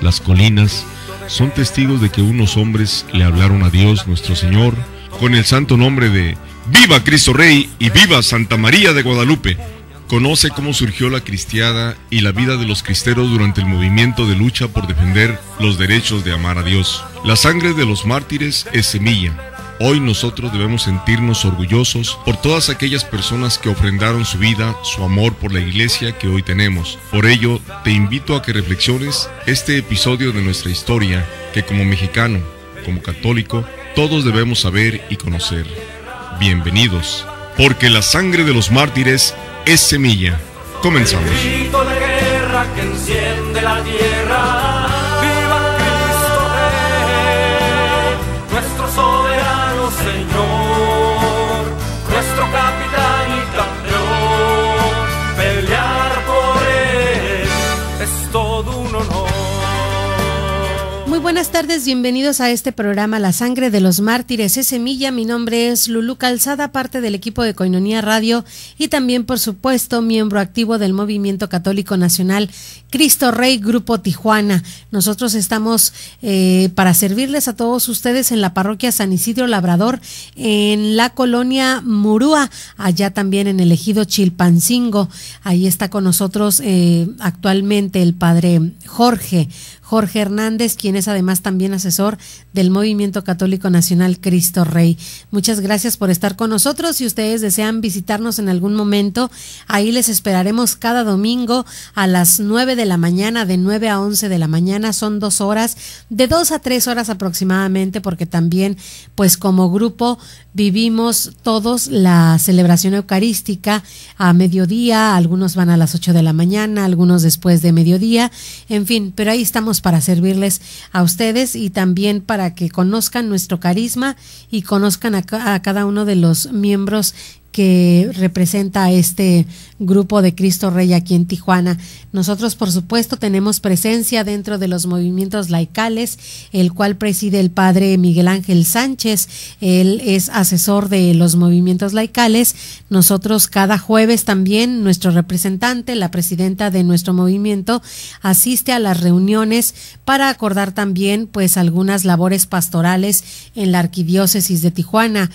Las colinas son testigos de que unos hombres le hablaron a Dios nuestro Señor con el santo nombre de ¡Viva Cristo Rey y viva Santa María de Guadalupe! Conoce cómo surgió la cristiada y la vida de los cristeros durante el movimiento de lucha por defender los derechos de amar a Dios. La sangre de los mártires es semilla. Hoy nosotros debemos sentirnos orgullosos por todas aquellas personas que ofrendaron su vida, su amor por la iglesia que hoy tenemos. Por ello, te invito a que reflexiones este episodio de nuestra historia que como mexicano, como católico, todos debemos saber y conocer. Bienvenidos, porque la sangre de los mártires es semilla. Comenzamos. El grito de guerra que enciende la tierra. ¡Viva Cristo Rey! Nuestro soberano Señor, nuestro capitán y campeón. Pelear por él es todo un honor. Muy buenas tardes, bienvenidos a este programa La Sangre de los Mártires es Semilla. Mi nombre es Lulú Calzada, parte del equipo de Koinonia Radio y también, por supuesto, miembro activo del Movimiento Católico Nacional Cristo Rey Grupo Tijuana. Nosotros estamos para servirles a todos ustedes en la parroquia San Isidro Labrador, en la colonia Murúa, allá también en el ejido Chilpancingo. Ahí está con nosotros actualmente el padre Jorge Hernández, quien es además también asesor del Movimiento Católico Nacional Cristo Rey. Muchas gracias por estar con nosotros. Si ustedes desean visitarnos en algún momento, ahí les esperaremos cada domingo a las 9 de la mañana, de 9 a 11 de la mañana. Son 2 horas, de 2 a 3 horas aproximadamente, porque también, pues como grupo, vivimos todos la celebración eucarística a mediodía. Algunos van a las 8 de la mañana, algunos después de mediodía, en fin, pero ahí estamos para servirles a ustedes y también para que conozcan nuestro carisma y conozcan a cada uno de los miembros que representa a este grupo de Cristo Rey aquí en Tijuana. Nosotros, por supuesto, tenemos presencia dentro de los movimientos laicales, el cual preside el padre Miguel Ángel Sánchez. Él es asesor de los movimientos laicales. Nosotros cada jueves también, nuestro representante, la presidenta de nuestro movimiento, asiste a las reuniones para acordar también pues algunas labores pastorales en la arquidiócesis de Tijuana.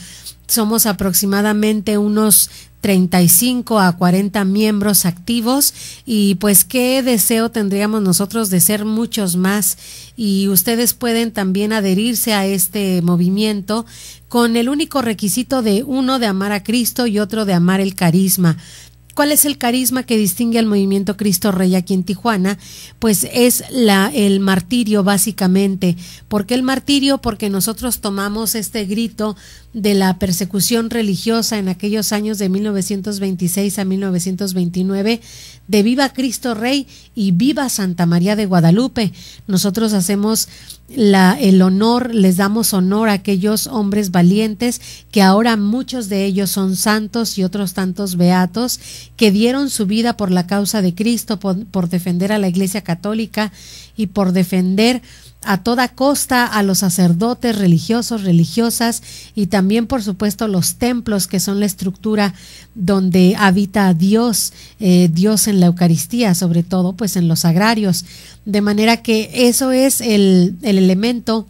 Somos aproximadamente unos 35 a 40 miembros activos y pues qué deseo tendríamos nosotros de ser muchos más, y ustedes pueden también adherirse a este movimiento con el único requisito de uno de amar a Cristo y otro de amar el carisma. ¿Cuál es el carisma que distingue al movimiento Cristo Rey aquí en Tijuana? Pues es el martirio, básicamente. ¿Por qué el martirio? Porque nosotros tomamos este grito de la persecución religiosa en aquellos años de 1926 a 1929, de viva Cristo Rey y viva Santa María de Guadalupe. Nosotros hacemos el honor, les damos honor a aquellos hombres valientes que ahora muchos de ellos son santos y otros tantos beatos, que dieron su vida por la causa de Cristo, por defender a la Iglesia Católica y por defender a toda costa a los sacerdotes religiosos, religiosas, y también por supuesto los templos, que son la estructura donde habita Dios, Dios en la Eucaristía, sobre todo pues en los sagrarios, de manera que eso es el elemento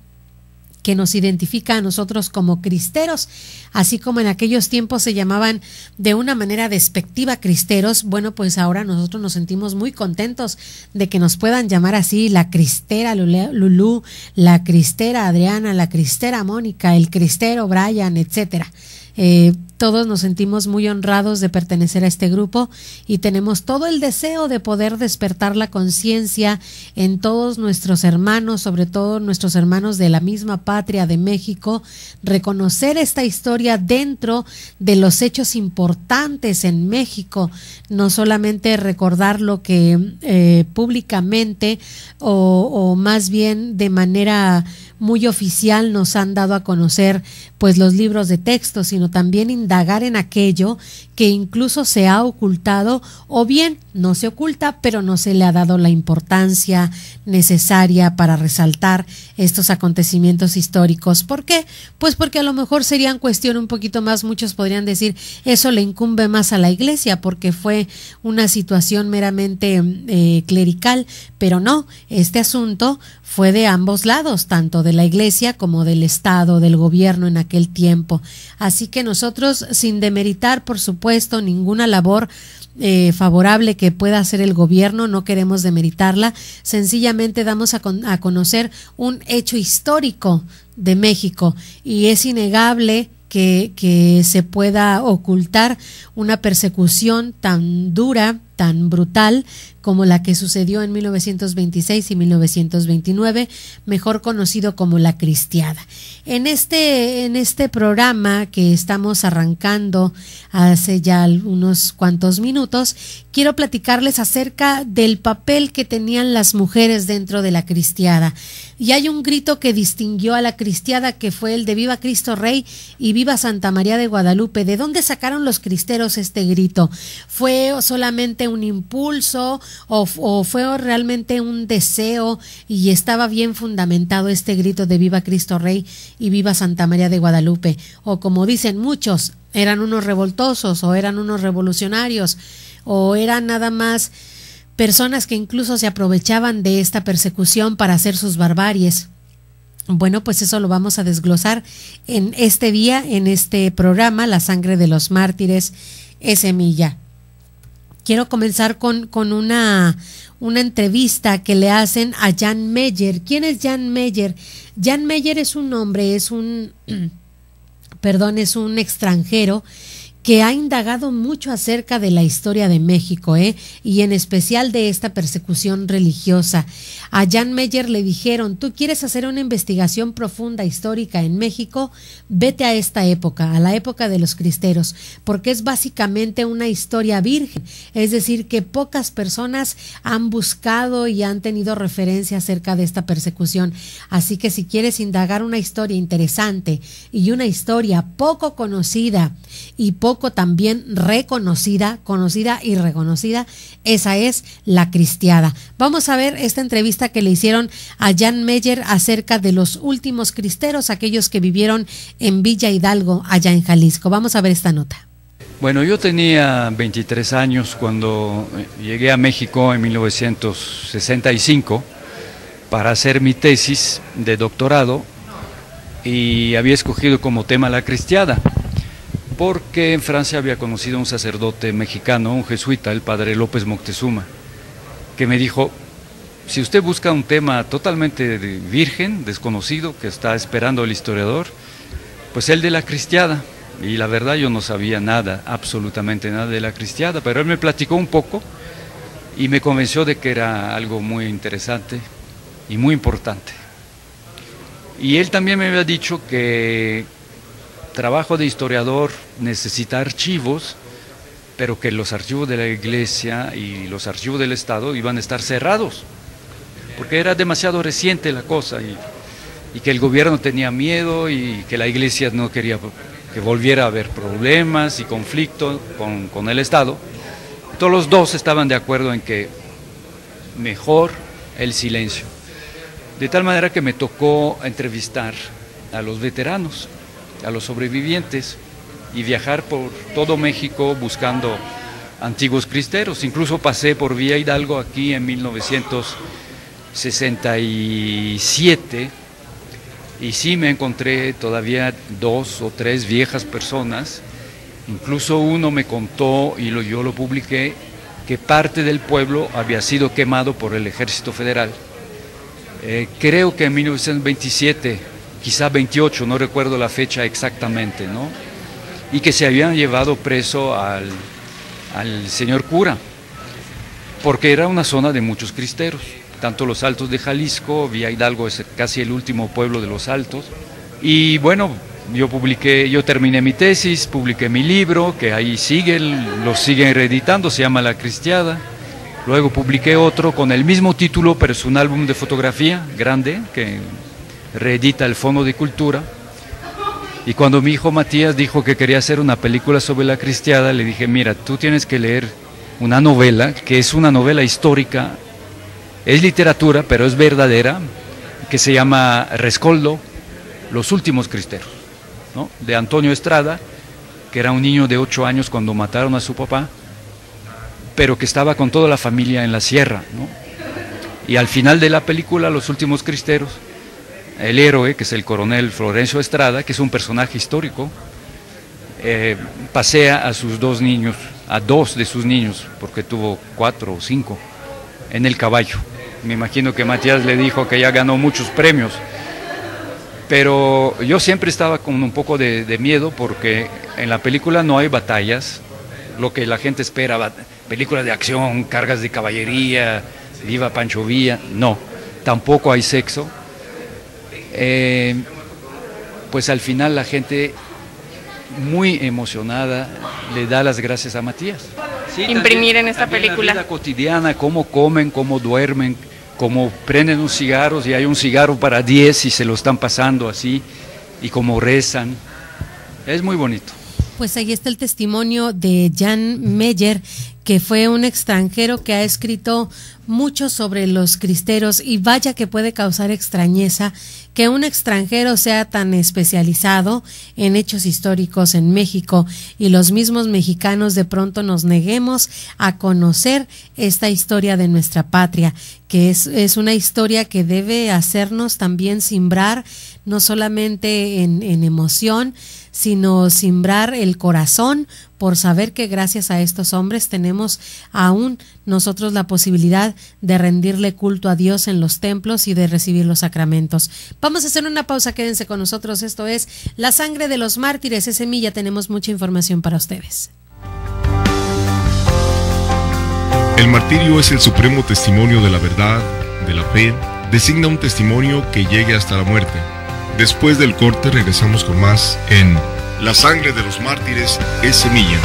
que nos identifica a nosotros como cristeros, así como en aquellos tiempos se llamaban de una manera despectiva cristeros. Bueno, pues ahora nosotros nos sentimos muy contentos de que nos puedan llamar así: la cristera Lulú, la cristera Adriana, la cristera Mónica, el cristero Brian, etcétera. Todos nos sentimos muy honrados de pertenecer a este grupo y tenemos todo el deseo de poder despertar la conciencia en todos nuestros hermanos, sobre todo nuestros hermanos de la misma patria de México, reconocer esta historia dentro de los hechos importantes en México, no solamente recordar lo que públicamente o más bien de manera muy oficial nos han dado a conocer pues los libros de texto, sino también indagar en aquello que incluso se ha ocultado, o bien no se oculta, pero no se le ha dado la importancia necesaria para resaltar estos acontecimientos históricos. ¿Por qué? Pues porque a lo mejor serían cuestión un poquito más, muchos podrían decir, eso le incumbe más a la iglesia porque fue una situación meramente clerical, pero no, este asunto fue de ambos lados, tanto de la iglesia como del Estado, del gobierno en aquel tiempo. Así que nosotros, sin demeritar, por supuesto, ninguna labor favorable que pueda hacer el gobierno, no queremos demeritarla, sencillamente damos a conocer un hecho histórico de México, y es innegable que se pueda ocultar una persecución tan dura, tan brutal como la que sucedió en 1926 y 1929, mejor conocido como la Cristiada. En este programa que estamos arrancando hace ya unos cuantos minutos, quiero platicarles acerca del papel que tenían las mujeres dentro de la Cristiada. Y hay un grito que distinguió a la Cristiada, que fue el de Viva Cristo Rey y Viva Santa María de Guadalupe. ¿De dónde sacaron los cristeros este grito? ¿Fue solamente un impulso o fue realmente un deseo y estaba bien fundamentado este grito de Viva Cristo Rey y Viva Santa María de Guadalupe? O como dicen muchos, eran unos revoltosos o eran unos revolucionarios o eran nada más personas que incluso se aprovechaban de esta persecución para hacer sus barbaries. Bueno, pues eso lo vamos a desglosar en este día, en este programa, La Sangre de los Mártires es Semilla. Quiero comenzar con una entrevista que le hacen a Jan Meyer. ¿Quién es Jan Meyer? Jan Meyer es un hombre, es un extranjero que ha indagado mucho acerca de la historia de México, y en especial de esta persecución religiosa. A Jan Meyer le dijeron: ¿tú quieres hacer una investigación profunda histórica en México? Vete a esta época, a la época de los cristeros, porque es básicamente una historia virgen, es decir, que pocas personas han buscado y han tenido referencia acerca de esta persecución. Así que si quieres indagar una historia interesante y una historia poco conocida y poco también conocida y reconocida, esa es la Cristiada. Vamos a ver esta entrevista que le hicieron a Jan Meyer acerca de los últimos cristeros, aquellos que vivieron en Villa Hidalgo, allá en Jalisco. Vamos a ver esta nota. Bueno, yo tenía 23 años cuando llegué a México en 1965 para hacer mi tesis de doctorado, y había escogido como tema la Cristiada, porque en Francia había conocido a un sacerdote mexicano, un jesuita, el padre López Moctezuma, que me dijo: si usted busca un tema totalmente virgen, desconocido, que está esperando el historiador, pues el de la Cristiada. Y la verdad yo no sabía nada, absolutamente nada de la Cristiada, pero él me platicó un poco y me convenció de que era algo muy interesante y muy importante. Y él también me había dicho que trabajo de historiador necesita archivos, pero que los archivos de la Iglesia y los archivos del Estado iban a estar cerrados, porque era demasiado reciente la cosa, y que el gobierno tenía miedo y que la Iglesia no quería que volviera a haber problemas y conflicto con el Estado. Todos los dos estaban de acuerdo en que mejor el silencio. De tal manera que me tocó entrevistar a los veteranos, a los sobrevivientes, y viajar por todo México buscando antiguos cristeros. Incluso pasé por Villa Hidalgo aquí en 1967 y sí me encontré todavía 2 o 3 viejas personas. Incluso uno me contó, y yo lo publiqué, que parte del pueblo había sido quemado por el Ejército Federal. Creo que en 1927, quizá 28, no recuerdo la fecha exactamente, ¿no? Y que se habían llevado preso al señor cura, porque era una zona de muchos cristeros, tanto los Altos de Jalisco, Villa Hidalgo es casi el último pueblo de los Altos. Y bueno, yo terminé mi tesis, publiqué mi libro, que ahí lo siguen reeditando, se llama La Cristiada. Luego publiqué otro con el mismo título, pero es un álbum de fotografía grande que reedita el Fondo de Cultura. Y cuando mi hijo Matías dijo que quería hacer una película sobre la cristiada, le dije, mira, tú tienes que leer una novela, que es una novela histórica, es literatura, pero es verdadera, que se llama Rescoldo, Los últimos cristeros, ¿no? De Antonio Estrada, que era un niño de 8 años cuando mataron a su papá, pero que estaba con toda la familia en la sierra, ¿no? Y al final de la película, Los últimos cristeros, el héroe, que es el coronel Florencio Estrada, que es un personaje histórico, pasea a sus 2 niños, a 2 de sus niños, porque tuvo 4 o 5, en el caballo. Me imagino que Matías le dijo que ya ganó muchos premios, pero yo siempre estaba con un poco de miedo, porque en la película no hay batallas, lo que la gente espera, películas de acción, cargas de caballería, viva Pancho Villa, no, tampoco hay sexo. Pues al final la gente muy emocionada le da las gracias a Matías. Sí, imprimir en esta película. La vida cotidiana, cómo comen, cómo duermen, cómo prenden un cigarro, y hay un cigarro para 10 y se lo están pasando así, y cómo rezan. Es muy bonito. Pues ahí está el testimonio de Jan Meyer, que fue un extranjero que ha escrito mucho sobre los cristeros, y vaya que puede causar extrañeza que un extranjero sea tan especializado en hechos históricos en México y los mismos mexicanos de pronto nos neguemos a conocer esta historia de nuestra patria, que es una historia que debe hacernos también simbrar, no solamente en emoción, sino simbrar el corazón por saber que gracias a estos hombres tenemos aún nosotros la posibilidad de rendirle culto a Dios en los templos y de recibir los sacramentos. Vamos a hacer una pausa, quédense con nosotros. Esto es La Sangre de los Mártires, es Semilla, tenemos mucha información para ustedes. El martirio es el supremo testimonio de la verdad, de la fe, designa un testimonio que llegue hasta la muerte. Después del corte regresamos con más en La Sangre de los Mártires es Semilla.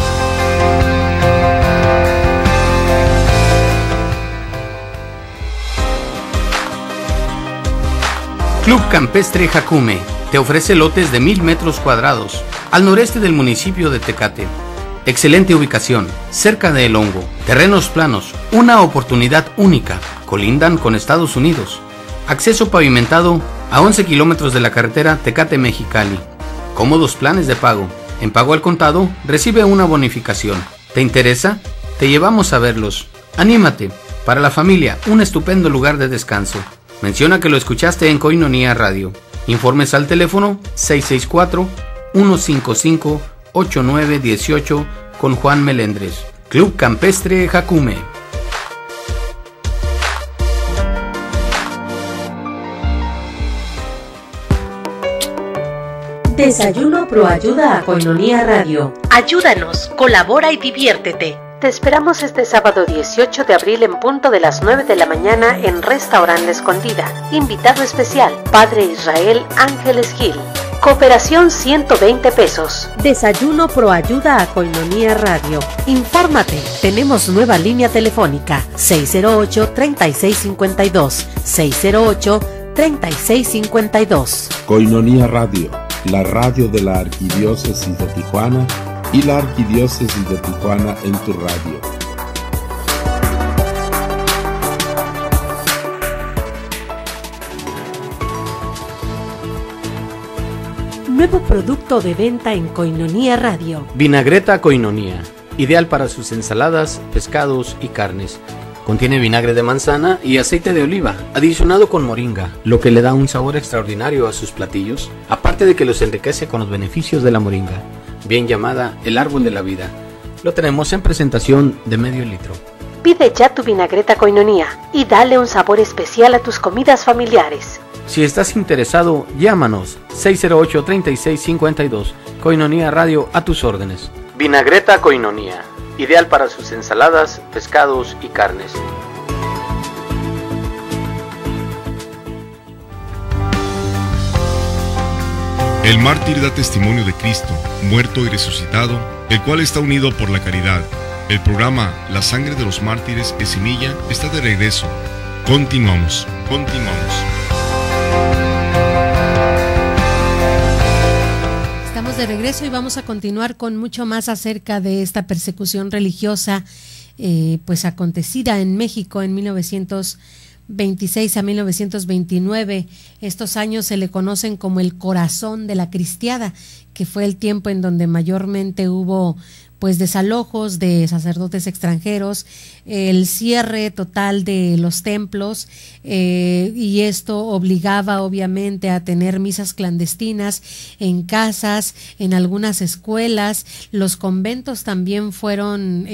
Club Campestre Jacume te ofrece lotes de 1000 metros cuadrados al noreste del municipio de Tecate. Excelente ubicación, cerca de El Hongo, terrenos planos, una oportunidad única, colindan con Estados Unidos. Acceso pavimentado a 11 kilómetros de la carretera Tecate-Mexicali. Cómodos planes de pago. En pago al contado, recibe una bonificación. ¿Te interesa? Te llevamos a verlos. Anímate. Para la familia, un estupendo lugar de descanso. Menciona que lo escuchaste en Koinonia Radio. Informes al teléfono 664-155-8918 con Juan Melendres. Club Campestre Jacume. Desayuno Proayuda a Koinonia Radio. Ayúdanos, colabora y diviértete. Te esperamos este sábado 18 de abril en punto de las 9 de la mañana en Restaurante La Escondida. Invitado especial, Padre Israel Ángeles Gil. Cooperación 120 pesos. Desayuno Proayuda a Koinonia Radio. Infórmate, tenemos nueva línea telefónica 608-3652. 608-3652. Koinonia Radio, la radio de la Arquidiócesis de Tijuana y la Arquidiócesis de Tijuana en tu radio. Nuevo producto de venta en Koinonia Radio. Vinagreta Koinonia, ideal para sus ensaladas, pescados y carnes. Contiene vinagre de manzana y aceite de oliva, adicionado con moringa, lo que le da un sabor extraordinario a sus platillos, aparte de que los enriquece con los beneficios de la moringa, bien llamada el árbol de la vida. Lo tenemos en presentación de medio litro. Pide ya tu vinagreta Koinonia y dale un sabor especial a tus comidas familiares. Si estás interesado, llámanos 608-3652. Koinonia Radio a tus órdenes. Vinagreta Koinonia, ideal para sus ensaladas, pescados y carnes. El mártir da testimonio de Cristo, muerto y resucitado, el cual está unido por la caridad. El programa La Sangre de los Mártires es Semilla está de regreso. Continuamos. estamos de regreso y vamos a continuar con mucho más acerca de esta persecución religiosa pues acontecida en México en 1926 a 1929. Estos años se le conocen como el corazón de la cristiada, que fue el tiempo en donde mayormente hubo pues desalojos de sacerdotes extranjeros, el cierre total de los templos, y esto obligaba obviamente a tener misas clandestinas en casas, en algunas escuelas. Los conventos también fueron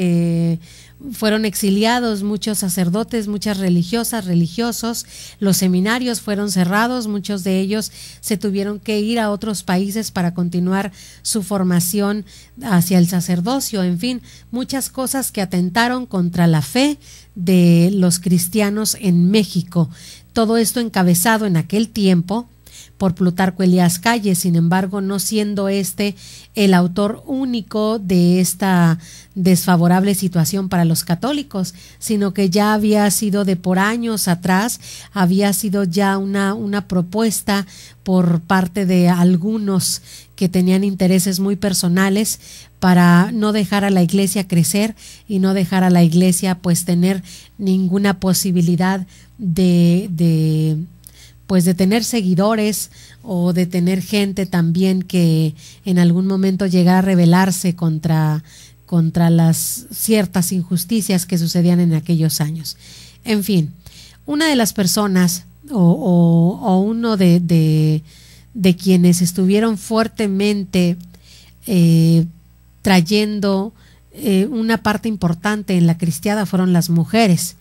exiliados, muchos sacerdotes, muchas religiosas, religiosos. Los seminarios fueron cerrados, muchos de ellos se tuvieron que ir a otros países para continuar su formación hacia el sacerdocio. En fin, muchas cosas que atentaron contra la fe de los cristianos en México. Todo esto encabezado en aquel tiempo por Plutarco Elías Calles, sin embargo, no siendo este el autor único de esta desfavorable situación para los católicos, sino que ya había sido de por años atrás, había sido ya una propuesta por parte de algunos que tenían intereses muy personales para no dejar a la iglesia crecer y no dejar a la iglesia pues tener ninguna posibilidad de tener seguidores o de tener gente también que en algún momento llegara a rebelarse contra las ciertas injusticias que sucedían en aquellos años. En fin, una de las personas o uno de quienes estuvieron fuertemente trayendo una parte importante en la cristiada fueron las mujeres.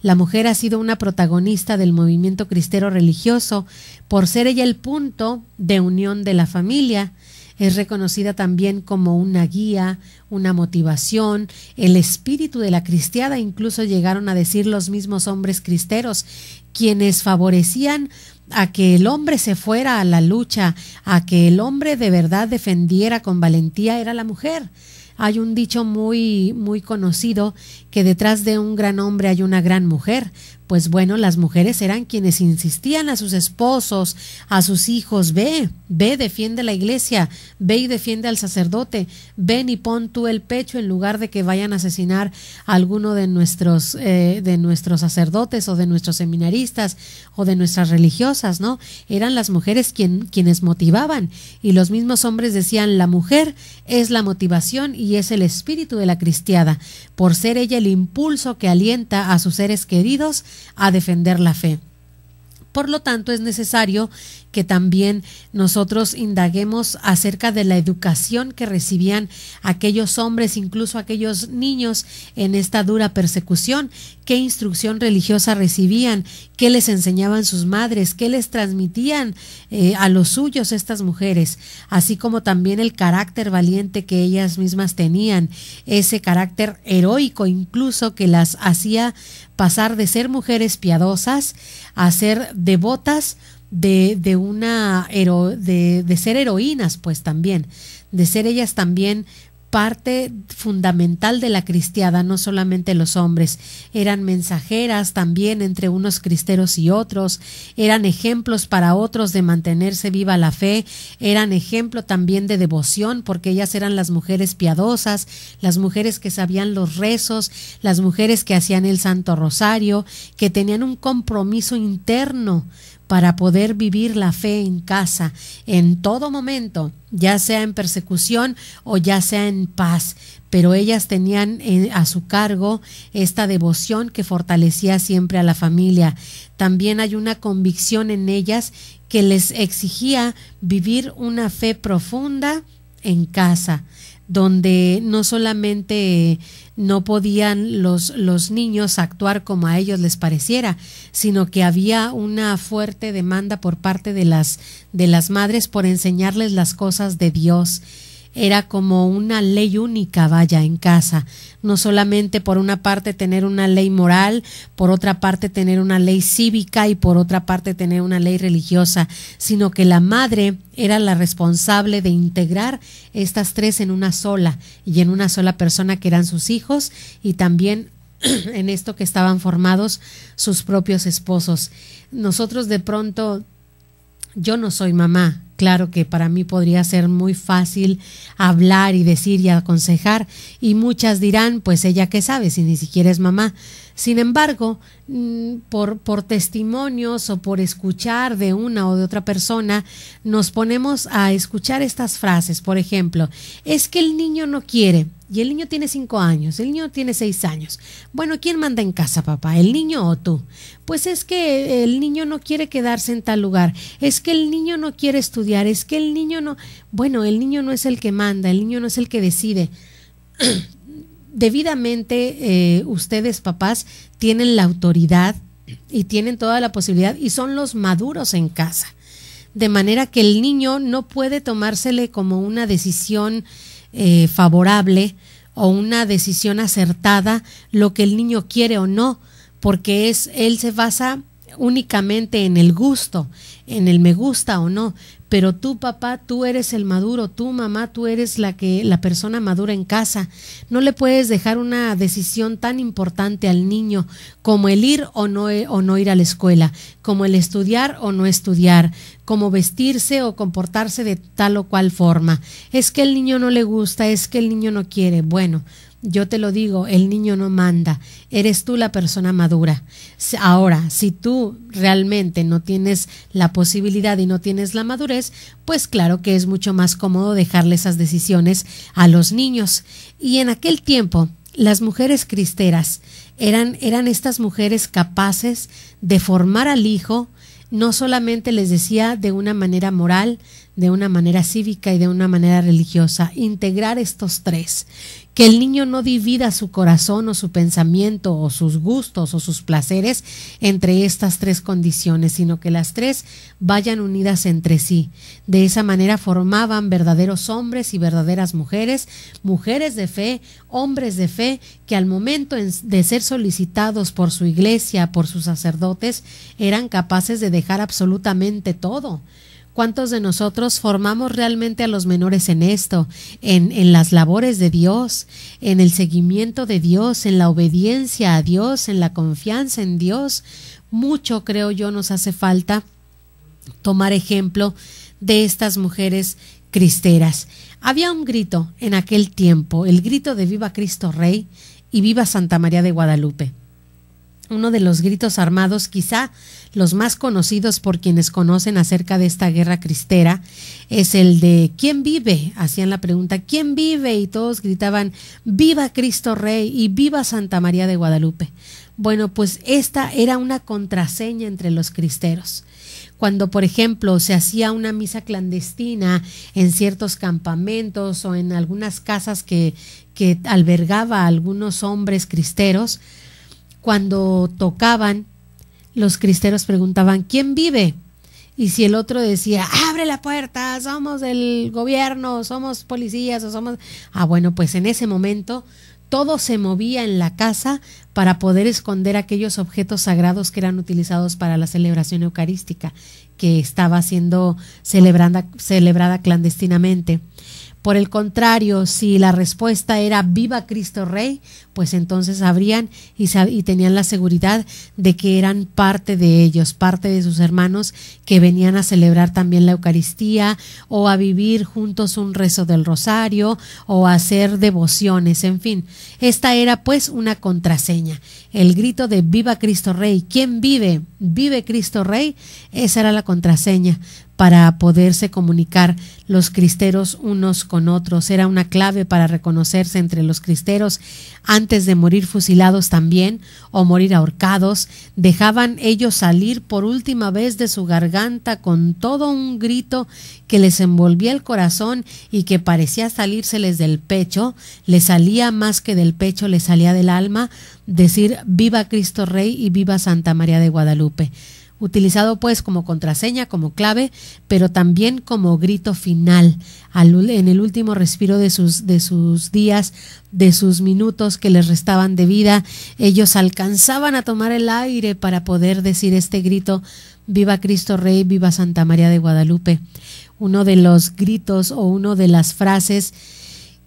La mujer ha sido una protagonista del movimiento cristero religioso por ser ella el punto de unión de la familia. Es reconocida también como una guía, una motivación, el espíritu de la cristiada. Incluso llegaron a decir los mismos hombres cristeros, quienes favorecían a que el hombre se fuera a la lucha, a que el hombre de verdad defendiera con valentía, era la mujer. Hay un dicho muy conocido que detrás de un gran hombre hay una gran mujer. Pues bueno, las mujeres eran quienes insistían a sus esposos, a sus hijos: ve, defiende la iglesia, ve y defiende al sacerdote, ven y pon tú el pecho en lugar de que vayan a asesinar a alguno de nuestros sacerdotes o de nuestros seminaristas o de nuestras religiosas, ¿no? Eran las mujeres quienes motivaban, y los mismos hombres decían: la mujer es la motivación y es el espíritu de la cristiada, por ser ella el impulso que alienta a sus seres queridos a defender la fe. Por lo tanto, es necesario que también nosotros indaguemos acerca de la educación que recibían aquellos hombres, incluso aquellos niños, en esta dura persecución. ¿Qué instrucción religiosa recibían? ¿Qué les enseñaban sus madres? ¿Qué les transmitían a los suyos estas mujeres? Así como también el carácter valiente que ellas mismas tenían, ese carácter heroico incluso que las hacía pasar de ser mujeres piadosas a ser devotas de ser heroínas, pues también, de ser ellas también parte fundamental de la cristiada. No solamente los hombres, eran mensajeras también entre unos cristeros y otros, eran ejemplos para otros de mantenerse viva la fe, eran ejemplo también de devoción, porque ellas eran las mujeres piadosas, las mujeres que sabían los rezos, las mujeres que hacían el Santo Rosario, que tenían un compromiso interno para poder vivir la fe en casa, en todo momento, ya sea en persecución o ya sea en paz. Pero ellas tenían a su cargo esta devoción que fortalecía siempre a la familia. También hay una convicción en ellas que les exigía vivir una fe profunda en casa, donde no solamente no podían los niños actuar como a ellos les pareciera, sino que había una fuerte demanda por parte de las madres por enseñarles las cosas de Dios. Era como una ley única, vaya, en casa. No solamente por una parte tener una ley moral, por otra parte tener una ley cívica y por otra parte tener una ley religiosa, sino que la madre era la responsable de integrar estas tres en una sola y en una sola persona, que eran sus hijos, y también en esto que estaban formados sus propios esposos. Nosotros de pronto, yo no soy mamá, Claro que para mí podría ser muy fácil hablar y decir y aconsejar, y muchas dirán, pues ella qué sabe si ni siquiera es mamá. Sin embargo, por testimonios o por escuchar de una o de otra persona, nos ponemos a escuchar estas frases. Por ejemplo, es que el niño no quiere, y el niño tiene 5 años, el niño tiene 6 años. Bueno, ¿quién manda en casa, papá? ¿El niño o tú? Pues es que el niño no quiere quedarse en tal lugar, es que el niño no quiere estudiar, es que el niño no... Bueno, el niño no es el que manda, el niño no es el que decide. Debidamente ustedes, papás, tienen la autoridad y tienen toda la posibilidad y son los maduros en casa, de manera que el niño no puede tomársele como una decisión favorable o una decisión acertada lo que el niño quiere o no, porque él se basa únicamente en el gusto, en el me gusta o no. Pero tú, papá, tú eres el maduro, tú, mamá, tú eres la persona madura en casa. No le puedes dejar una decisión tan importante al niño como el ir o no ir a la escuela, como el estudiar o no estudiar, como vestirse o comportarse de tal o cual forma. Es que el niño no le gusta, es que el niño no quiere. Bueno, yo te lo digo, el niño no manda, eres tú la persona madura. Ahora, si tú realmente no tienes la posibilidad y no tienes la madurez, pues claro que es mucho más cómodo dejarle esas decisiones a los niños. Y en aquel tiempo, las mujeres cristeras eran estas mujeres capaces de formar al hijo. No solamente les decía de una manera moral, de una manera cívica y de una manera religiosa, integrar estos tres, que el niño no divida su corazón o su pensamiento o sus gustos o sus placeres entre estas tres condiciones, sino que las tres vayan unidas entre sí. De esa manera formaban verdaderos hombres y verdaderas mujeres, mujeres de fe, hombres de fe, que al momento de ser solicitados por su iglesia, por sus sacerdotes, eran capaces de dejar absolutamente todo. ¿Cuántos de nosotros formamos realmente a los menores en esto, en las labores de Dios, en el seguimiento de Dios, en la obediencia a Dios, en la confianza en Dios? Mucho, creo yo, nos hace falta tomar ejemplo de estas mujeres cristeras. Había un grito en aquel tiempo, el grito de Viva Cristo Rey y Viva Santa María de Guadalupe. Uno de los gritos armados, quizá los más conocidos por quienes conocen acerca de esta guerra cristera, es el de ¿quién vive? Hacían la pregunta, ¿quién vive? Y todos gritaban ¡Viva Cristo Rey! Y ¡Viva Santa María de Guadalupe! Bueno, pues esta era una contraseña entre los cristeros. Cuando, por ejemplo, se hacía una misa clandestina en ciertos campamentos o en algunas casas que albergaba a algunos hombres cristeros, cuando tocaban, los cristeros preguntaban ¿quién vive? Y si el otro decía abre la puerta, somos del gobierno, somos policías o somos... bueno, pues en ese momento todo se movía en la casa para poder esconder aquellos objetos sagrados que eran utilizados para la celebración eucarística que estaba siendo celebrada clandestinamente. Por el contrario, si la respuesta era ¡Viva Cristo Rey!, pues entonces abrían y tenían la seguridad de que eran parte de ellos, parte de sus hermanos que venían a celebrar también la Eucaristía o a vivir juntos un rezo del rosario o a hacer devociones, en fin. Esta era pues una contraseña, el grito de ¡Viva Cristo Rey! ¿Quién vive? ¡Vive Cristo Rey! Esa era la contraseña para poderse comunicar los cristeros unos con otros. Era una clave para reconocerse entre los cristeros antes de morir fusilados también o morir ahorcados. Dejaban ellos salir por última vez de su garganta con todo un grito que les envolvía el corazón y que parecía salírseles del pecho, les salía más que del pecho, les salía del alma, decir ¡Viva Cristo Rey! Y ¡Viva Santa María de Guadalupe! Utilizado pues como contraseña, como clave, pero también como grito final, en el último respiro de sus días, de sus minutos que les restaban de vida. Ellos alcanzaban a tomar el aire para poder decir este grito, ¡Viva Cristo Rey! ¡Viva Santa María de Guadalupe! Uno de los gritos o una de las frases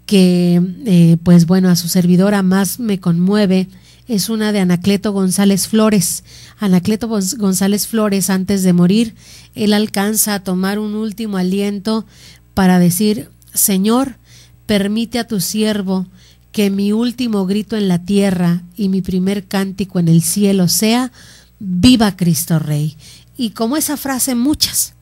que, pues bueno, a su servidora más me conmueve es una de Anacleto González Flores. Anacleto González Flores, antes de morir, él alcanza a tomar un último aliento para decir: Señor, permite a tu siervo que mi último grito en la tierra y mi primer cántico en el cielo sea: viva Cristo Rey. Y como esa frase, muchas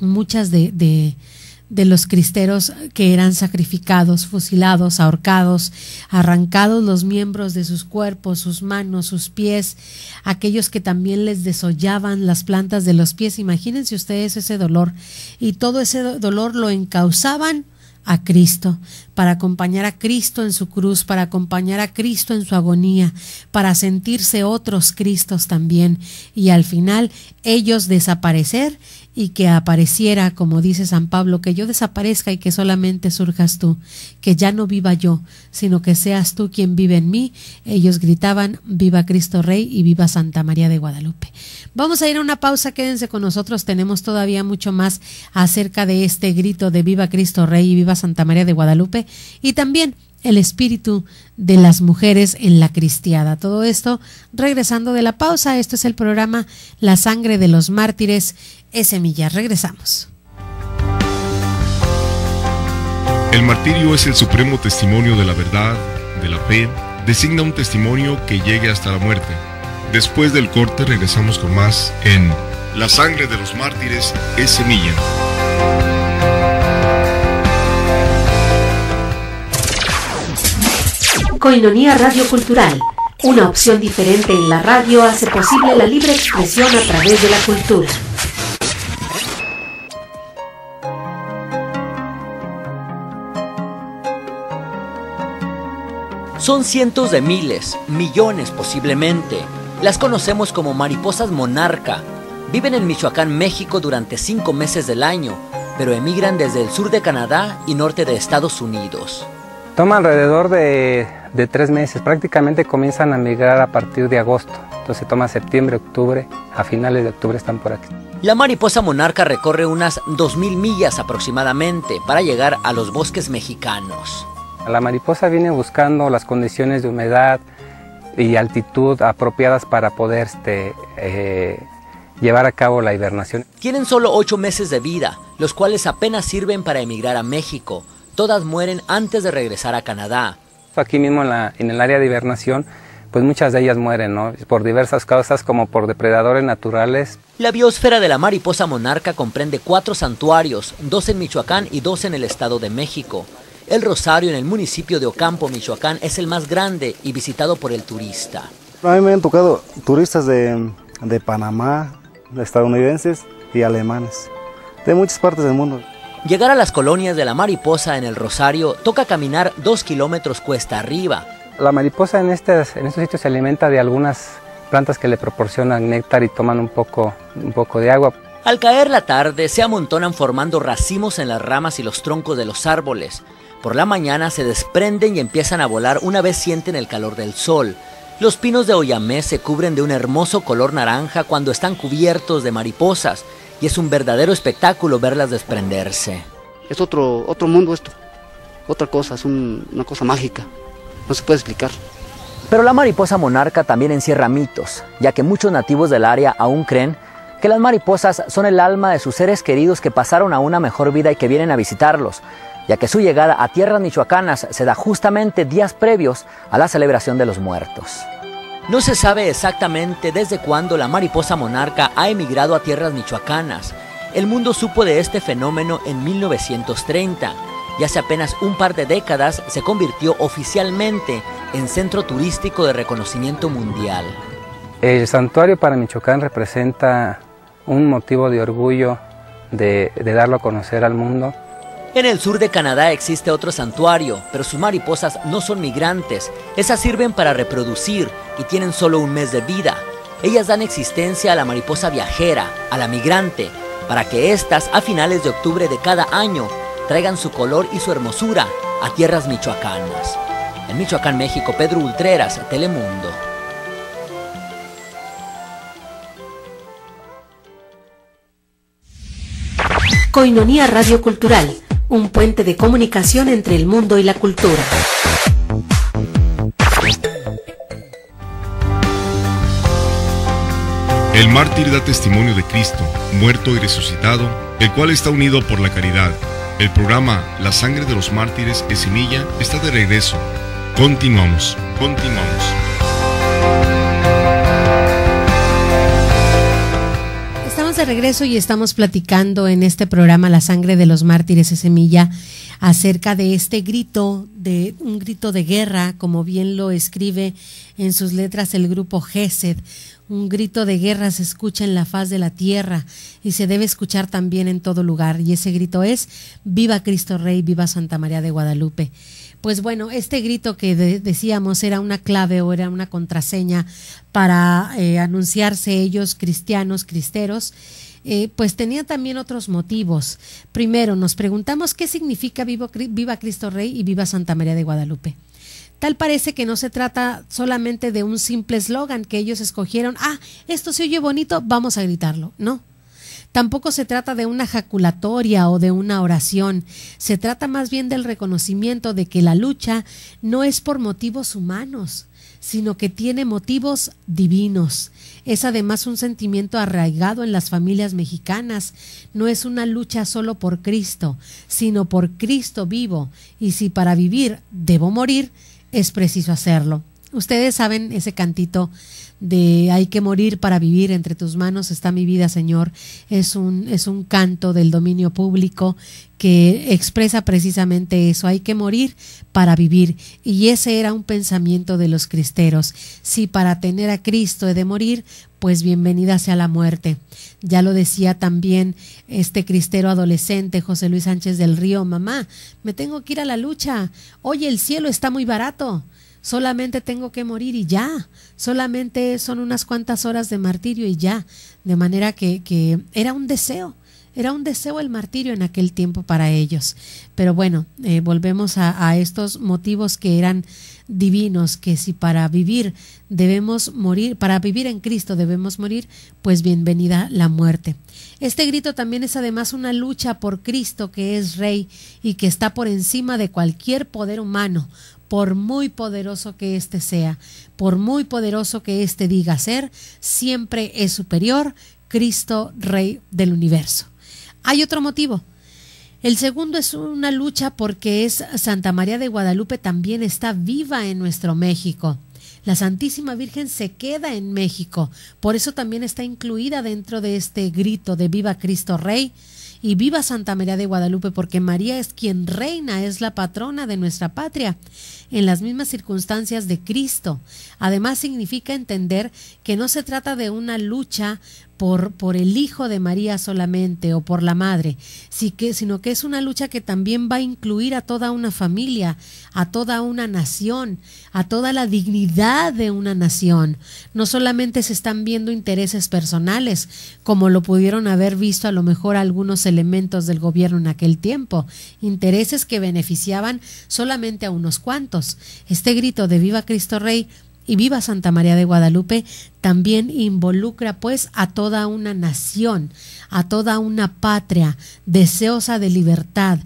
de los cristeros que eran sacrificados, fusilados, ahorcados, arrancados los miembros de sus cuerpos, sus manos, sus pies, aquellos que también les desollaban las plantas de los pies. Imagínense ustedes ese dolor, y todo ese dolor lo encausaban a Cristo, para acompañar a Cristo en su cruz, para acompañar a Cristo en su agonía, para sentirse otros Cristos también, y al final ellos desaparecer y que apareciera, como dice San Pablo, que yo desaparezca y que solamente surjas tú, que ya no viva yo, sino que seas tú quien vive en mí. Ellos gritaban: viva Cristo Rey y viva Santa María de Guadalupe. Vamos a ir a una pausa, quédense con nosotros, tenemos todavía mucho más acerca de este grito de viva Cristo Rey y viva Santa María de Guadalupe, y también el espíritu de las mujeres en la cristiada. Todo esto regresando de la pausa. Esto es el programa La Sangre de los Mártires, es Semilla. Regresamos. El martirio es el supremo testimonio de la verdad, de la fe, designa un testimonio que llegue hasta la muerte. Después del corte regresamos con más en La Sangre de los Mártires es Semilla. Koinonia Radio Cultural, una opción diferente en la radio, hace posible la libre expresión a través de la cultura. Son cientos de miles, millones posiblemente. Las conocemos como mariposas monarca. Viven en Michoacán, México durante 5 meses del año, pero emigran desde el sur de Canadá y norte de Estados Unidos. Toma alrededor de 3 meses, prácticamente comienzan a migrar a partir de agosto, entonces toma septiembre, octubre, a finales de octubre están por aquí. La mariposa monarca recorre unas 2000 millas aproximadamente para llegar a los bosques mexicanos. La mariposa viene buscando las condiciones de humedad y altitud apropiadas para poder llevar a cabo la hibernación. Tienen solo 8 meses de vida, los cuales apenas sirven para emigrar a México. Todas mueren antes de regresar a Canadá. Aquí mismo en el área de hibernación, pues muchas de ellas mueren, ¿no? Por diversas causas, como por depredadores naturales. La biosfera de la mariposa monarca comprende 4 santuarios, 2 en Michoacán y 2 en el Estado de México. El Rosario, en el municipio de Ocampo, Michoacán, es el más grande y visitado por el turista. A mí me han tocado turistas de Panamá, de estadounidenses y alemanes, de muchas partes del mundo. Llegar a las colonias de la mariposa en el Rosario toca caminar 2 kilómetros cuesta arriba. La mariposa en estos sitios se alimenta de algunas plantas que le proporcionan néctar y toman un poco de agua. Al caer la tarde se amontonan formando racimos en las ramas y los troncos de los árboles. Por la mañana se desprenden y empiezan a volar una vez sienten el calor del sol. Los pinos de Oyamé se cubren de un hermoso color naranja cuando están cubiertos de mariposas. Y es un verdadero espectáculo verlas desprenderse. Es otro mundo esto, otra cosa, es una cosa mágica, no se puede explicar. Pero la mariposa monarca también encierra mitos, ya que muchos nativos del área aún creen que las mariposas son el alma de sus seres queridos que pasaron a una mejor vida y que vienen a visitarlos, ya que su llegada a tierras michoacanas se da justamente días previos a la celebración de los muertos. No se sabe exactamente desde cuándo la mariposa monarca ha emigrado a tierras michoacanas. El mundo supo de este fenómeno en 1930. Y hace apenas un par de décadas se convirtió oficialmente en centro turístico de reconocimiento mundial. El santuario para Michoacán representa un motivo de orgullo de darlo a conocer al mundo. En el sur de Canadá existe otro santuario, pero sus mariposas no son migrantes. Esas sirven para reproducir y tienen solo un mes de vida. Ellas dan existencia a la mariposa viajera, a la migrante, para que éstas a finales de octubre de cada año traigan su color y su hermosura a tierras michoacanas. En Michoacán, México, Pedro Ultreras, Telemundo. Koinonia Radio Cultural, un puente de comunicación entre el mundo y la cultura. El mártir da testimonio de Cristo, muerto y resucitado, el cual está unido por la caridad. El programa La Sangre de los Mártires es Semilla está de regreso. Continuamos. Estamos de regreso y estamos platicando en este programa La Sangre de los Mártires es Semilla acerca de este grito, de un grito de guerra, como bien lo escribe en sus letras el grupo Gesed. Un grito de guerra se escucha en la faz de la tierra y se debe escuchar también en todo lugar. Y ese grito es: ¡Viva Cristo Rey, viva Santa María de Guadalupe! Pues bueno, este grito que decíamos era una clave o era una contraseña para anunciarse ellos cristianos, cristeros. Pues tenía también otros motivos. Primero, nos preguntamos qué significa viva Cristo Rey y viva Santa María de Guadalupe. Tal parece que no se trata solamente de un simple eslogan que ellos escogieron. Esto se oye bonito, vamos a gritarlo. No. Tampoco se trata de una jaculatoria o de una oración. Se trata más bien del reconocimiento de que la lucha no es por motivos humanos, sino que tiene motivos divinos. Es además un sentimiento arraigado en las familias mexicanas. No es una lucha solo por Cristo, sino por Cristo vivo. Y si para vivir debo morir, es preciso hacerlo. Ustedes saben ese cantito de hay que morir para vivir, entre tus manos está mi vida, Señor. Es un canto del dominio público que expresa precisamente eso, hay que morir para vivir. Y ese era un pensamiento de los cristeros. Si para tener a Cristo he de morir, pues bienvenida sea la muerte. Ya lo decía también este cristero adolescente, José Luis Sánchez del Río: mamá, me tengo que ir a la lucha. Oye, el cielo está muy barato. Solamente tengo que morir y ya. Solamente son unas cuantas horas de martirio y ya. De manera que era un deseo. Era un deseo el martirio en aquel tiempo para ellos. Pero bueno, volvemos a estos motivos que eran divinos, que si para vivir debemos morir, para vivir en Cristo debemos morir, pues bienvenida la muerte. Este grito también es además una lucha por Cristo, que es Rey y que está por encima de cualquier poder humano, por muy poderoso que éste sea, por muy poderoso que éste diga ser, siempre es superior Cristo Rey del universo. Hay otro motivo. El segundo es una lucha porque Santa María de Guadalupe también está viva en nuestro México. La Santísima Virgen se queda en México, por eso también está incluida dentro de este grito de viva Cristo Rey y viva Santa María de Guadalupe, porque María es quien reina, es la patrona de nuestra patria, en las mismas circunstancias de Cristo. Además significa entender que no se trata de una lucha por el hijo de María solamente o por la madre, sino que es una lucha que también va a incluir a toda una familia, a toda una nación, a toda la dignidad de una nación. No solamente se están viendo intereses personales, como lo pudieron haber visto a lo mejor algunos elementos del gobierno en aquel tiempo, intereses que beneficiaban solamente a unos cuantos. Este grito de viva Cristo Rey y viva Santa María de Guadalupe también involucra pues a toda una nación, a toda una patria deseosa de libertad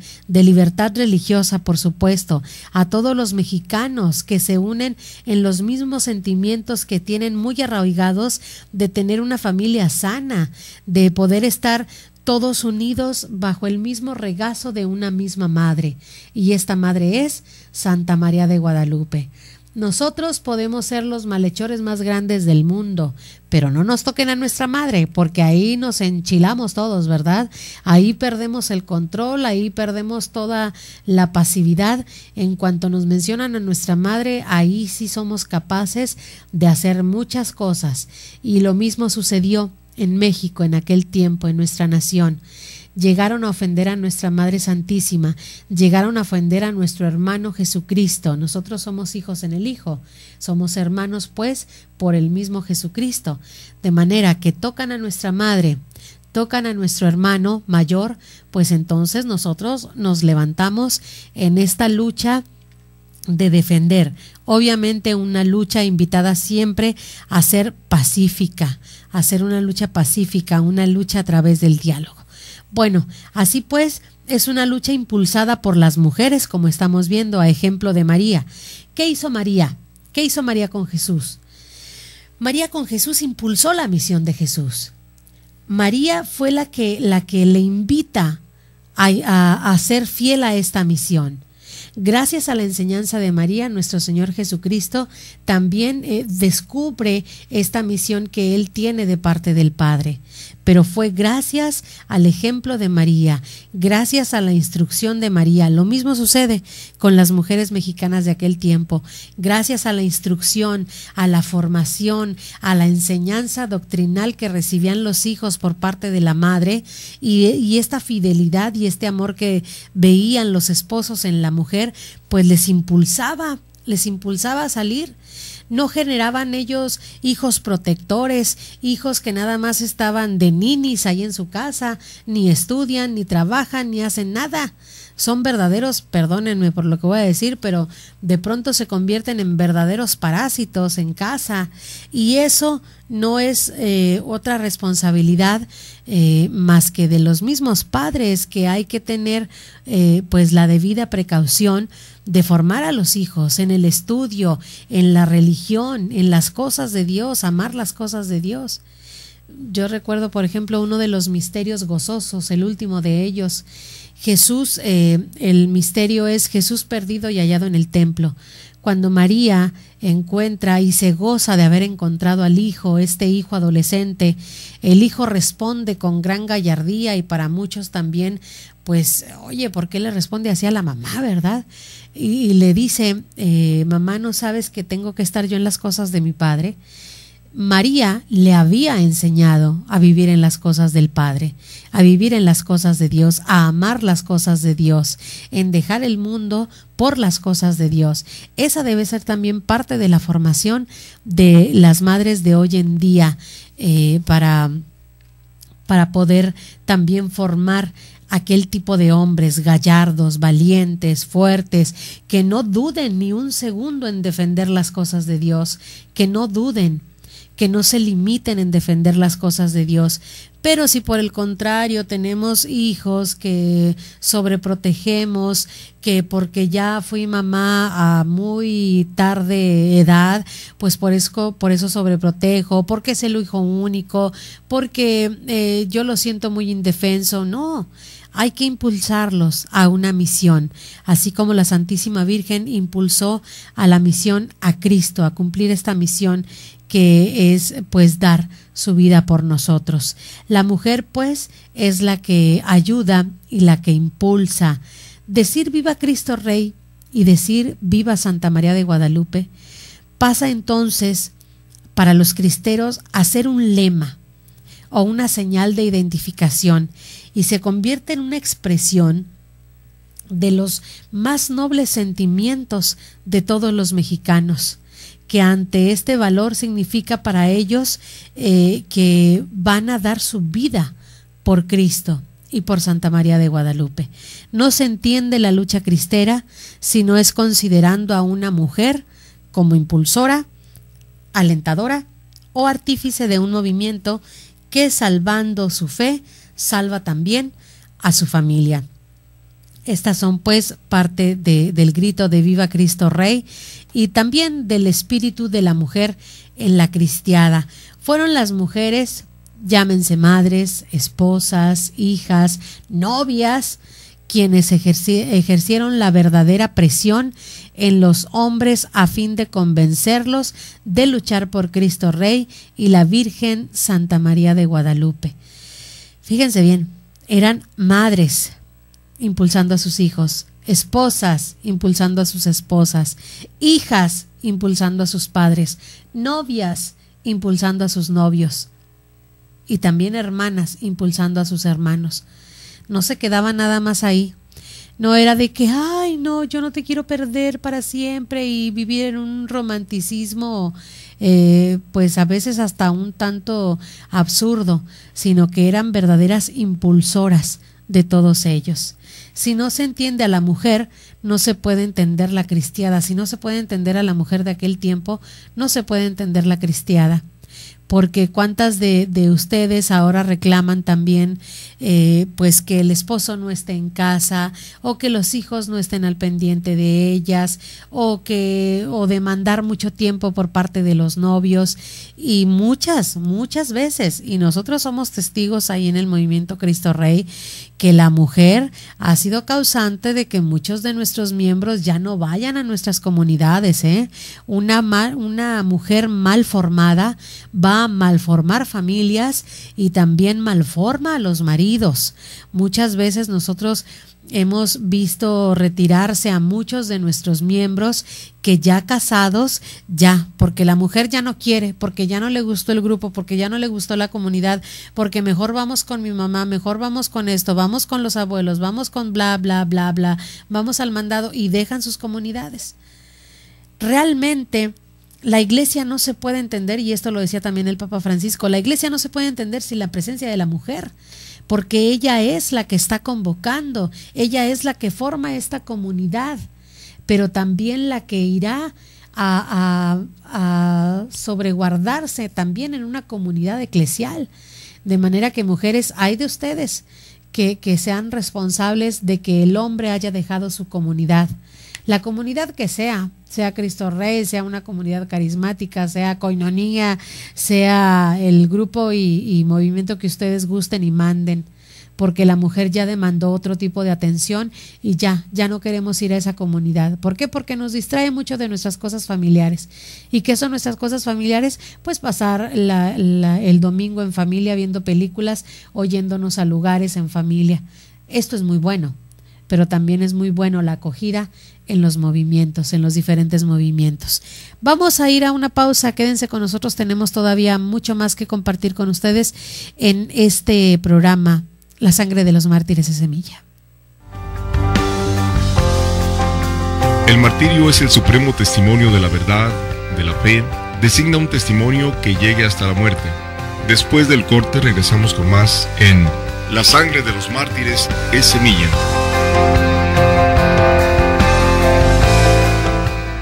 religiosa, por supuesto, a todos los mexicanos que se unen en los mismos sentimientos que tienen muy arraigados de tener una familia sana, de poder estar todos unidos bajo el mismo regazo de una misma madre, y esta madre es Santa María de Guadalupe. Nosotros podemos ser los malhechores más grandes del mundo, pero no nos toquen a nuestra madre, porque ahí nos enchilamos todos, ¿verdad? Ahí perdemos el control, ahí perdemos toda la pasividad. En cuanto nos mencionan a nuestra madre, ahí sí somos capaces de hacer muchas cosas. Y lo mismo sucedió en México en aquel tiempo, en nuestra nación. Llegaron a ofender a nuestra Madre Santísima, llegaron a ofender a nuestro hermano Jesucristo. Nosotros somos hijos en el Hijo, somos hermanos pues por el mismo Jesucristo, de manera que tocan a nuestra madre, tocan a nuestro hermano mayor, pues entonces nosotros nos levantamos en esta lucha de defender, obviamente una lucha invitada siempre a ser pacífica, a ser una lucha pacífica, una lucha a través del diálogo. Bueno, así pues, es una lucha impulsada por las mujeres, como estamos viendo a ejemplo de María. ¿Qué hizo María? ¿Qué hizo María con Jesús? María con Jesús impulsó la misión de Jesús. María fue la que le invita a ser fiel a esta misión. Gracias a la enseñanza de María, nuestro Señor Jesucristo también descubre esta misión que Él tiene de parte del Padre. Pero fue gracias al ejemplo de María, gracias a la instrucción de María. Lo mismo sucede con las mujeres mexicanas de aquel tiempo. Gracias a la instrucción, a la formación, a la enseñanza doctrinal que recibían los hijos por parte de la madre y esta fidelidad y este amor que veían los esposos en la mujer, pues les impulsaba a salir. No generaban ellos hijos protectores, hijos que nada más estaban de ninis ahí en su casa, ni estudian, ni trabajan, ni hacen nada. Son verdaderos, perdónenme por lo que voy a decir, pero de pronto se convierten en verdaderos parásitos en casa, y eso no es otra responsabilidad más que de los mismos padres, que hay que tener pues la debida precaución de formar a los hijos en el estudio, en la religión, en las cosas de Dios, amar las cosas de Dios. Yo recuerdo, por ejemplo, uno de los misterios gozosos, el último de ellos, Jesús, el misterio es Jesús perdido y hallado en el templo. Cuando María encuentra y se goza de haber encontrado al hijo, este hijo adolescente, el hijo responde con gran gallardía, y para muchos también, pues, oye, ¿por qué le responde así a la mamá, verdad? Y le dice, mamá, ¿no sabes que tengo que estar yo en las cosas de mi padre? María le había enseñado a vivir en las cosas del Padre, a vivir en las cosas de Dios, a amar las cosas de Dios, en dejar el mundo por las cosas de Dios. Esa debe ser también parte de la formación de las madres de hoy en día, para poder también formar aquel tipo de hombres gallardos, valientes, fuertes, que no duden ni un segundo en defender las cosas de Dios, que no duden, que no se limiten en defender las cosas de Dios. Pero si por el contrario tenemos hijos que sobreprotegemos, que porque ya fui mamá a muy tarde edad, pues por eso sobreprotejo, porque es el hijo único, porque yo lo siento muy indefenso, no. Hay que impulsarlos a una misión, así como la Santísima Virgen impulsó a la misión a Cristo, a cumplir esta misión que es pues dar su vida por nosotros. La mujer pues es la que ayuda y la que impulsa. Decir viva Cristo Rey y decir viva Santa María de Guadalupe pasa entonces para los cristeros a ser un lema o una señal de identificación, y se convierte en una expresión de los más nobles sentimientos de todos los mexicanos, que ante este valor significa para ellos que van a dar su vida por Cristo y por Santa María de Guadalupe. No se entiende la lucha cristera si no es considerando a una mujer como impulsora, alentadora o artífice de un movimiento que, salvando su fe, salva también a su familia. Estas son pues parte del grito de Viva Cristo Rey y también del espíritu de la mujer en la cristiada. Fueron las mujeres, llámense madres, esposas, hijas, novias, quienes ejercieron la verdadera presión en los hombres a fin de convencerlos de luchar por Cristo Rey y la Virgen Santa María de Guadalupe. Fíjense bien, eran madres impulsando a sus hijos, esposas impulsando a sus esposas, hijas impulsando a sus padres, novias impulsando a sus novios y también hermanas impulsando a sus hermanos. No se quedaba nada más ahí. No era de que, ay, no, yo no te quiero perder para siempre y vivir en un romanticismo, pues a veces hasta un tanto absurdo, sino que eran verdaderas impulsoras de todos ellos. Si no se entiende a la mujer, no se puede entender la cristiada. Si no se puede entender a la mujer de aquel tiempo, no se puede entender la cristiada. porque cuántas de ustedes ahora reclaman también pues que el esposo no esté en casa, o que los hijos no estén al pendiente de ellas, o demandar mucho tiempo por parte de los novios, y muchas veces, y nosotros somos testigos ahí en el Movimiento Cristo Rey, que la mujer ha sido causante de que muchos de nuestros miembros ya no vayan a nuestras comunidades. Una mujer mal formada va a malformar familias y también malforma a los maridos. Muchas veces nosotros hemos visto retirarse a muchos de nuestros miembros que ya casados, porque la mujer ya no quiere, porque ya no le gustó el grupo, porque ya no le gustó la comunidad, porque mejor vamos con mi mamá, mejor vamos con esto, vamos con los abuelos, vamos con bla, bla, bla, bla, vamos al mandado, y dejan sus comunidades. Realmente la iglesia no se puede entender, y esto lo decía también el Papa Francisco, la iglesia no se puede entender sin la presencia de la mujer, porque ella es la que está convocando, ella es la que forma esta comunidad, pero también la que irá a sobreguardarse también en una comunidad eclesial. De manera que, mujeres, hay de ustedes que sean responsables de que el hombre haya dejado su comunidad, la comunidad que sea Cristo Rey, sea una comunidad carismática, sea Koinonía, sea el grupo y movimiento que ustedes gusten y manden, porque la mujer ya demandó otro tipo de atención y ya no queremos ir a esa comunidad. ¿Por qué? Porque nos distrae mucho de nuestras cosas familiares. ¿Y qué son nuestras cosas familiares? Pues pasar el domingo en familia viendo películas o yéndonos a lugares en familia. Esto es muy bueno, pero también es muy bueno la acogida en los movimientos, en los diferentes movimientos. Vamos a ir a una pausa, quédense con nosotros, tenemos todavía mucho más que compartir con ustedes en este programa, La Sangre de los Mártires es Semilla. El martirio es el supremo testimonio de la verdad, de la fe, designa un testimonio que llegue hasta la muerte. Después del corte regresamos con más en La Sangre de los Mártires es Semilla.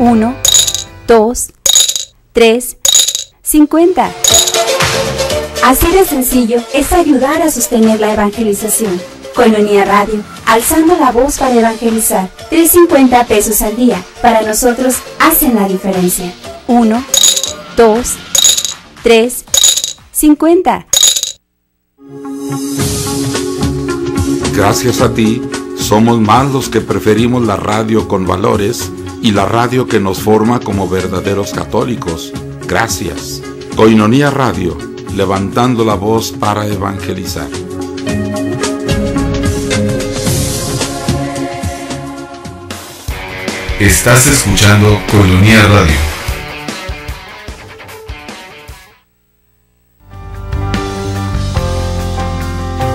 1, 2, 3, 50. Así de sencillo es ayudar a sostener la evangelización. Koinonía Radio, alzando la voz para evangelizar. 3.50 pesos al día, para nosotros hacen la diferencia. 1, 2, 3, 50. Gracias a ti, somos más los que preferimos la radio con valores y la radio que nos forma como verdaderos católicos. Gracias. Koinonía Radio, levantando la voz para evangelizar. Estás escuchando Koinonía Radio.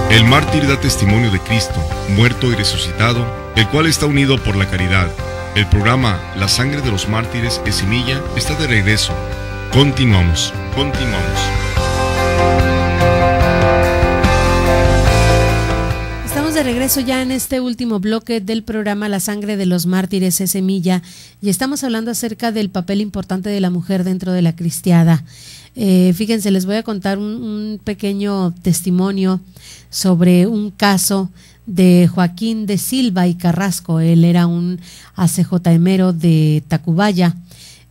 El mártir da testimonio de Cristo, muerto y resucitado, el cual está unido por la caridad. El programa La Sangre de los Mártires es Semilla está de regreso. Continuamos. Estamos de regreso ya en este último bloque del programa La Sangre de los Mártires es Semilla, y estamos hablando acerca del papel importante de la mujer dentro de la cristiada. Fíjense, les voy a contar un pequeño testimonio sobre un caso de Joaquín de Silva y Carrasco. Él era un ACJMero de Tacubaya,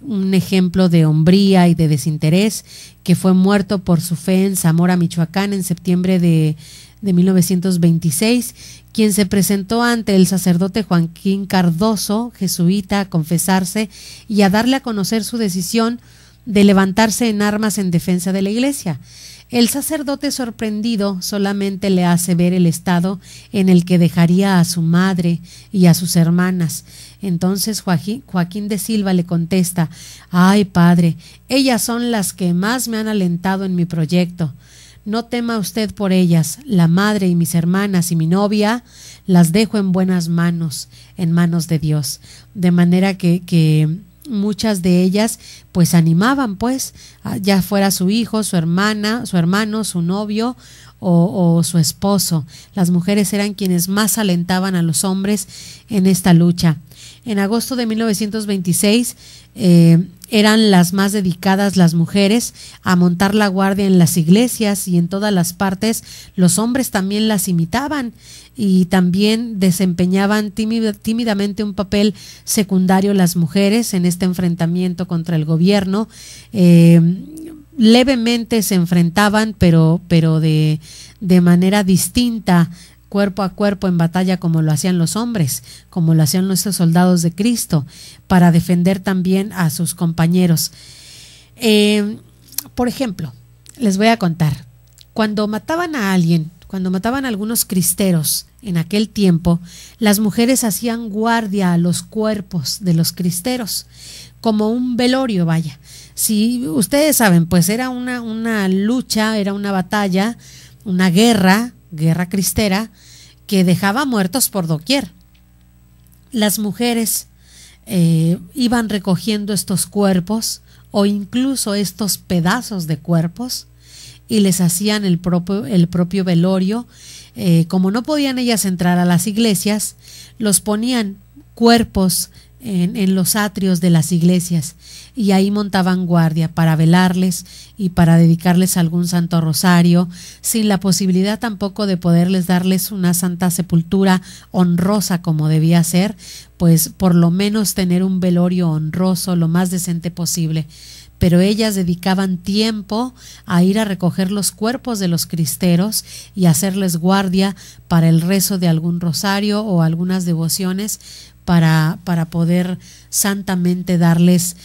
un ejemplo de hombría y de desinterés, que fue muerto por su fe en Zamora, Michoacán, en septiembre de 1926, quien se presentó ante el sacerdote Joaquín Cardoso, jesuita, a confesarse y a darle a conocer su decisión de levantarse en armas en defensa de la iglesia. El sacerdote, sorprendido, solamente le hace ver el estado en el que dejaría a su madre y a sus hermanas. Entonces Joaquín de Silva le contesta: «Ay, padre, ellas son las que más me han alentado en mi proyecto. No tema usted por ellas, la madre y mis hermanas y mi novia las dejo en buenas manos, en manos de Dios». De manera que muchas de ellas pues animaban, pues, ya fuera su hijo, su hermana, su hermano, su novio o su esposo. Las mujeres eran quienes más alentaban a los hombres en esta lucha. En agosto de 1926, eran las más dedicadas las mujeres a montar la guardia en las iglesias y en todas las partes. Los hombres también las imitaban y también desempeñaban tímidamente un papel secundario las mujeres en este enfrentamiento contra el gobierno. Levemente se enfrentaban, pero de manera distinta, cuerpo a cuerpo en batalla, como lo hacían los hombres, como lo hacían nuestros soldados de Cristo, para defender también a sus compañeros. Por ejemplo, les voy a contar, cuando mataban a alguien, cuando mataban a algunos cristeros en aquel tiempo, las mujeres hacían guardia a los cuerpos de los cristeros, como un velorio, vaya. Si ustedes saben, pues era una lucha, era una batalla, una guerra cristera, que dejaba muertos por doquier. Las mujeres iban recogiendo estos cuerpos o incluso estos pedazos de cuerpos y les hacían el propio velorio. Como no podían ellas entrar a las iglesias, los ponían cuerpos en los atrios de las iglesias y ahí montaban guardia para velarles y para dedicarles algún santo rosario, sin la posibilidad tampoco de poderles darles una santa sepultura honrosa como debía ser, pues por lo menos tener un velorio honroso lo más decente posible. Pero ellas dedicaban tiempo a ir a recoger los cuerpos de los cristeros y hacerles guardia para el rezo de algún rosario o algunas devociones, para poder santamente darles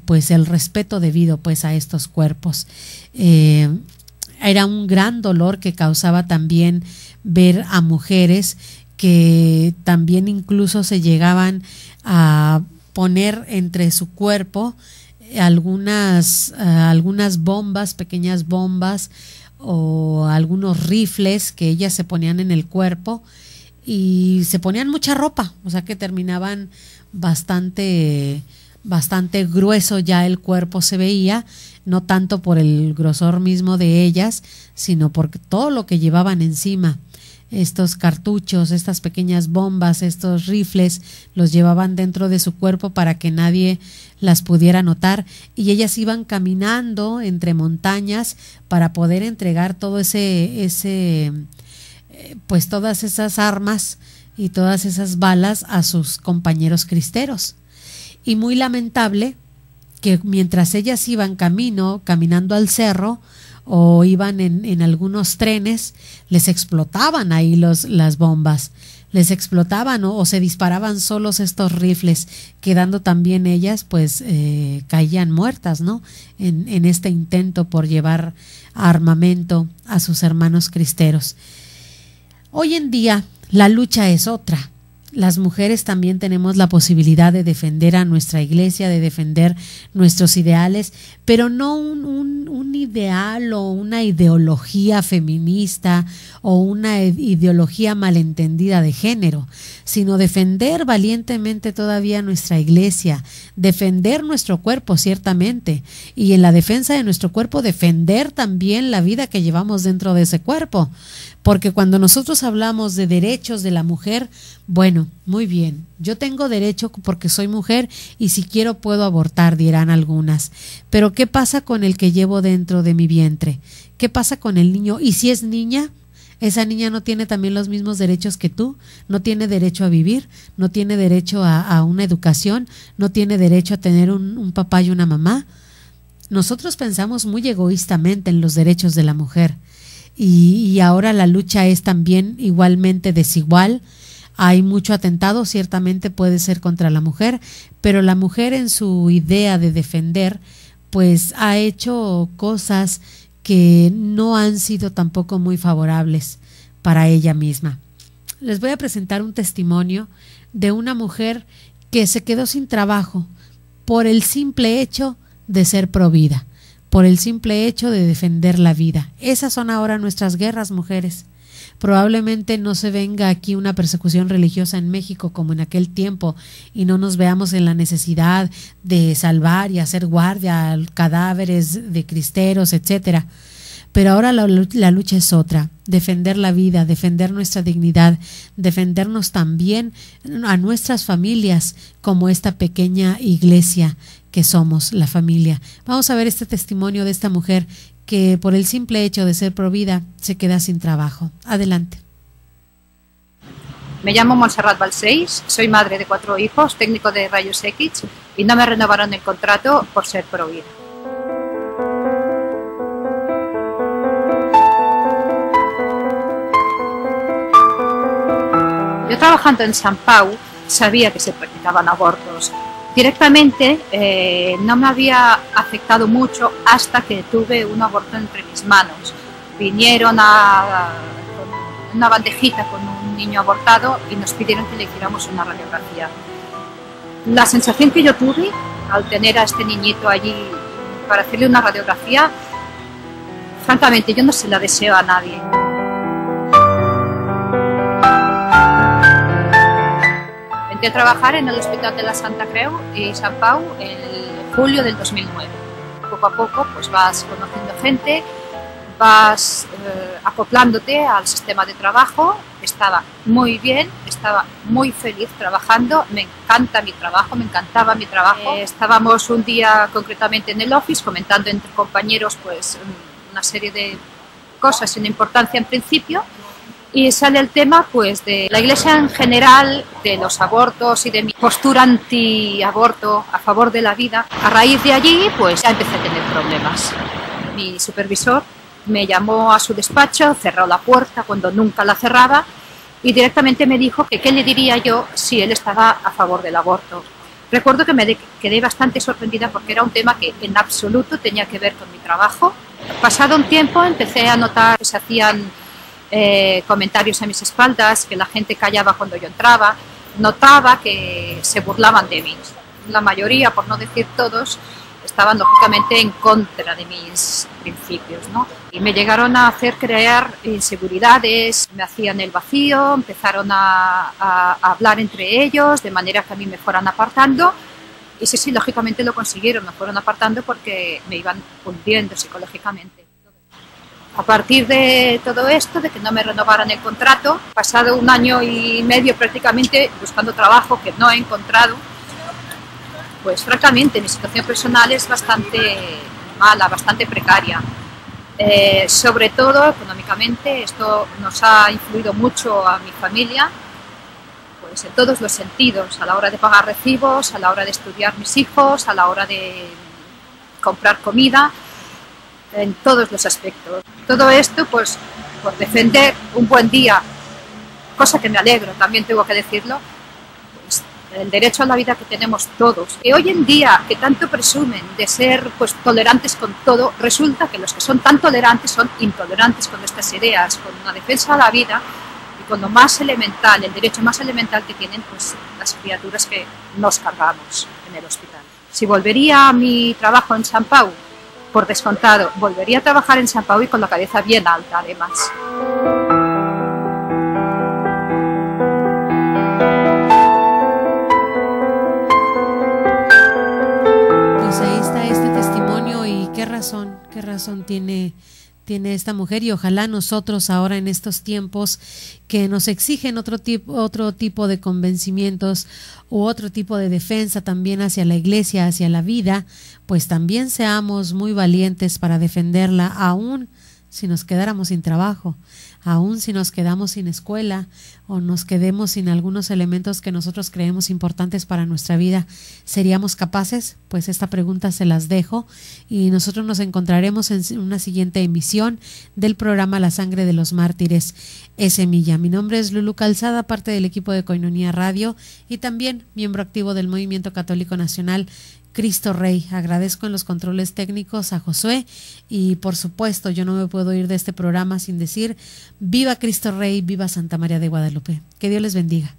pues el respeto debido pues a estos cuerpos. Era un gran dolor que causaba también ver a mujeres que también incluso se llegaban a poner entre su cuerpo algunas bombas, pequeñas bombas o algunos rifles que ellas se ponían en el cuerpo y se ponían mucha ropa, o sea que terminaban bastante grueso ya el cuerpo se veía, no tanto por el grosor mismo de ellas, sino por todo lo que llevaban encima. Estos cartuchos, estas pequeñas bombas, estos rifles, los llevaban dentro de su cuerpo para que nadie las pudiera notar, y ellas iban caminando entre montañas para poder entregar todo pues todas esas armas y todas esas balas a sus compañeros cristeros. Y muy lamentable que mientras ellas iban caminando al cerro o iban en algunos trenes, les explotaban ahí las bombas, les explotaban o se disparaban solos estos rifles, quedando también ellas pues caían muertas, ¿no? En este intento por llevar armamento a sus hermanos cristeros. Hoy en día la lucha es otra. Las mujeres también tenemos la posibilidad de defender a nuestra iglesia, de defender nuestros ideales, pero no un ideal o una ideología feminista o una ideología malentendida de género, sino defender valientemente todavía nuestra iglesia, defender nuestro cuerpo ciertamente, y en la defensa de nuestro cuerpo defender también la vida que llevamos dentro de ese cuerpo. Porque cuando nosotros hablamos de derechos de la mujer, bueno, muy bien, yo tengo derecho porque soy mujer y si quiero puedo abortar, dirán algunas. Pero ¿qué pasa con el que llevo dentro de mi vientre? ¿Qué pasa con el niño? ¿Y si es niña? ¿Esa niña no tiene también los mismos derechos que tú? ¿No tiene derecho a vivir? ¿No tiene derecho a una educación? ¿No tiene derecho a tener un papá y una mamá? Nosotros pensamos muy egoístamente en los derechos de la mujer. Y ahora la lucha es también igualmente desigual. Hay mucho atentado, ciertamente puede ser contra la mujer, pero la mujer en su idea de defender pues ha hecho cosas que no han sido tampoco muy favorables para ella misma. Les voy a presentar un testimonio de una mujer que se quedó sin trabajo por el simple hecho de ser provida, por el simple hecho de defender la vida. Esas son ahora nuestras guerras, mujeres. Probablemente no se venga aquí una persecución religiosa en México como en aquel tiempo y no nos veamos en la necesidad de salvar y hacer guardia a cadáveres de cristeros, etcétera. Pero ahora la lucha es otra, defender la vida, defender nuestra dignidad, defendernos también a nuestras familias como esta pequeña iglesia que somos, la familia. Vamos a ver este testimonio de esta mujer que por el simple hecho de ser provida se queda sin trabajo. Adelante. Me llamo Montserrat Balcells, soy madre de 4 hijos, técnico de rayos X, y no me renovaron el contrato por ser provida. Yo trabajando en Sant Pau sabía que se practicaban abortos. Directamente no me había afectado mucho hasta que tuve un aborto entre mis manos. Vinieron con una bandejita con un niño abortado y nos pidieron que le hiciéramos una radiografía. La sensación que yo tuve al tener a este niñito allí para hacerle una radiografía, francamente yo no se la deseo a nadie. Entré a trabajar en el Hospital de la Santa Creu y Sant Pau en julio del 2009. Poco a poco pues vas conociendo gente, vas acoplándote al sistema de trabajo. Estaba muy bien, estaba muy feliz trabajando, me encanta mi trabajo, me encantaba mi trabajo. Estábamos un día concretamente en el office comentando entre compañeros pues una serie de cosas sin importancia en principio, y sale el tema pues de la Iglesia en general, de los abortos y de mi postura anti-aborto, a favor de la vida. A raíz de allí pues ya empecé a tener problemas. Mi supervisor me llamó a su despacho, cerró la puerta cuando nunca la cerraba y directamente me dijo que qué le diría yo si él estaba a favor del aborto. Recuerdo que me quedé bastante sorprendida porque era un tema que en absoluto tenía que ver con mi trabajo. Pasado un tiempo empecé a notar que se hacían comentarios a mis espaldas, que la gente callaba cuando yo entraba. Notaba que se burlaban de mí. La mayoría, por no decir todos, estaban lógicamente en contra de mis principios, ¿no? Y me llegaron a hacer crear inseguridades, me hacían el vacío, empezaron a hablar entre ellos de manera que a mí me fueran apartando. Y sí, lógicamente lo consiguieron, me fueron apartando porque me iban hundiendo psicológicamente. A partir de todo esto, de que no me renovaran el contrato, pasado 1 año y medio prácticamente buscando trabajo que no he encontrado, pues francamente mi situación personal es bastante mala, bastante precaria. Sobre todo económicamente, esto nos ha influido mucho a mi familia, pues en todos los sentidos, a la hora de pagar recibos, a la hora de estudiar mis hijos, a la hora de comprar comida, en todos los aspectos. Todo esto pues por defender un buen día, cosa que me alegro, también tengo que decirlo, pues, el derecho a la vida que tenemos todos. Y hoy en día, que tanto presumen de ser pues tolerantes con todo, resulta que los que son tan tolerantes son intolerantes con estas ideas, con una defensa a la vida y con lo más elemental, el derecho más elemental que tienen pues las criaturas que nos cargamos en el hospital. Si volvería a mi trabajo en Sant Pau, por descontado, volvería a trabajar en Sant Pau y con la cabeza bien alta, además. Pues ahí está este testimonio y qué razón tiene esta mujer, y ojalá nosotros ahora en estos tiempos que nos exigen otro tipo de convencimientos u otro tipo de defensa también hacia la iglesia, hacia la vida, pues también seamos muy valientes para defenderla, aún si nos quedáramos sin trabajo, aún si nos quedamos sin escuela o nos quedemos sin algunos elementos que nosotros creemos importantes para nuestra vida. ¿Seríamos capaces? Pues esta pregunta se las dejo y nosotros nos encontraremos en una siguiente emisión del programa La Sangre de los Mártires es Semilla. Mi nombre es Lulú Calzada, parte del equipo de Koinonia Radio y también miembro activo del Movimiento Católico Nacional Cristo Rey. Agradezco en los controles técnicos a Josué y por supuesto yo no me puedo ir de este programa sin decir viva Cristo Rey, viva Santa María de Guadalupe. Que Dios les bendiga.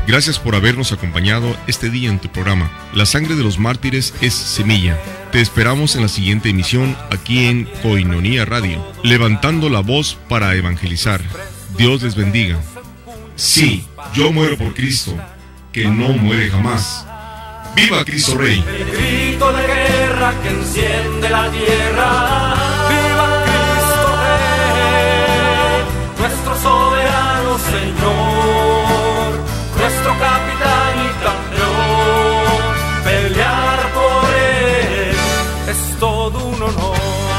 Gracias por habernos acompañado este día en tu programa. La Sangre de los Mártires es Semilla. Te esperamos en la siguiente emisión aquí en Koinonia Radio, levantando la voz para evangelizar. Dios les bendiga. Sí, yo muero por Cristo, que no muere jamás. ¡Viva Cristo Rey! El grito de guerra que enciende la tierra. ¡Viva Cristo Rey! Nuestro soberano Señor, nuestro capitán. todo un honor.